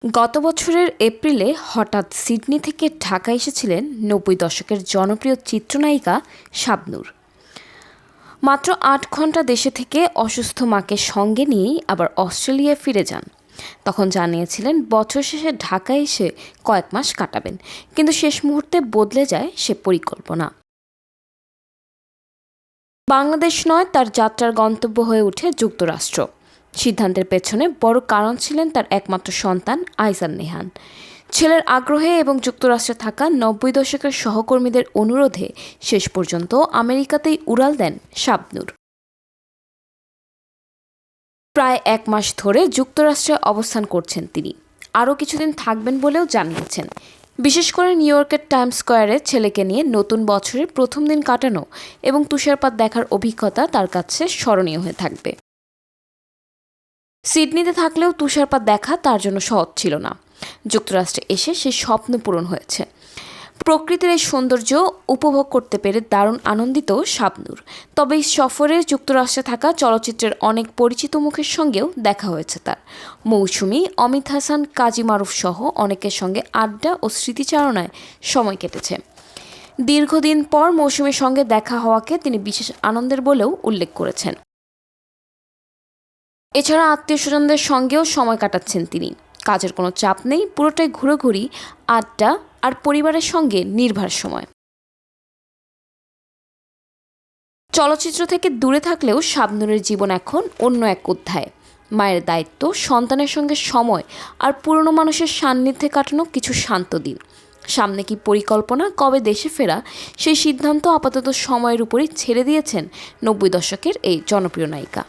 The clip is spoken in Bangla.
গত বছরের এপ্রিলে হঠাৎ সিডনি থেকে ঢাকা এসেছিলেন ৯০ দশকের জনপ্রিয় চিত্রনায়িকা শাবনূর। মাত্র ৮ ঘন্টা দেশে থেকে অসুস্থ মাকে সঙ্গে নিয়েই আবার অস্ট্রেলিয়ায় ফিরে যান। তখন জানিয়েছিলেন বছর শেষে ঢাকায় এসে কয়েক মাস কাটাবেন, কিন্তু শেষ মুহূর্তে বদলে যায় সে পরিকল্পনা। বাংলাদেশ নয়, তার যাত্রার গন্তব্য হয়ে ওঠে যুক্তরাষ্ট্র। সিদ্ধান্তের পেছনে বড় কারণ ছিলেন তার একমাত্র সন্তান আইজান নেহান। ছেলের আগ্রহে এবং যুক্তরাষ্ট্রে থাকা ৯০ দশকের সহকর্মীদের অনুরোধে শেষ পর্যন্ত আমেরিকাতেই উড়াল দেন শাবনূর। প্রায় ১ মাস ধরে যুক্তরাষ্ট্রে অবস্থান করছেন তিনি। আরও কিছুদিন থাকবেন বলেও জানিয়েছেন। বিশেষ করে নিউ ইয়র্কের টাইমস স্কোয়ারে ছেলেকে নিয়ে নতুন বছরের প্রথম দিন কাটানো এবং তুষারপাত দেখার অভিজ্ঞতা তার কাছে স্মরণীয় হয়ে থাকবে। সিডনিতে থাকলেও তুষারপাত দেখা তার জন্য সহজ ছিল না। যুক্তরাষ্ট্রে এসে সেই স্বপ্ন পূরণ হয়েছে। প্রকৃতির এই সৌন্দর্য উপভোগ করতে পেরে দারুণ আনন্দিত শাবনূর। তবে এই সফরে যুক্তরাষ্ট্রে থাকা চলচ্চিত্রের অনেক পরিচিত মুখের সঙ্গেও দেখা হয়েছে তার। মৌসুমী, অমিত হাসান, কাজী মারুফ সহ অনেকের সঙ্গে আড্ডা ও স্মৃতিচারণায় সময় কেটেছে। দীর্ঘদিন পর মৌসুমীর সঙ্গে দেখা হওয়াকে তিনি বিশেষ আনন্দের বলেও উল্লেখ করেছেন। এছাড়া আত্মীয়স্বজনদের সঙ্গেও সময় কাটাচ্ছেন তিনি। কাজের কোনো চাপ নেই, পুরোটাই ঘোরাঘুরি, আড্ডা আর পরিবারের সঙ্গে নির্ভর সময়। চলচ্চিত্র থেকে দূরে থাকলেও শাবনূরের জীবন এখন অন্য এক অধ্যায়। মায়ের দায়িত্ব, সন্তানের সঙ্গে সময় আর পুরনো মানুষের সান্নিধ্যে কাটানো কিছু শান্ত দিন। সামনে কি পরিকল্পনা, কবে দেশে ফেরা, সেই সিদ্ধান্ত আপাতত সময়ের উপরই ছেড়ে দিয়েছেন ৯০ দশকের এই জনপ্রিয় নায়িকা।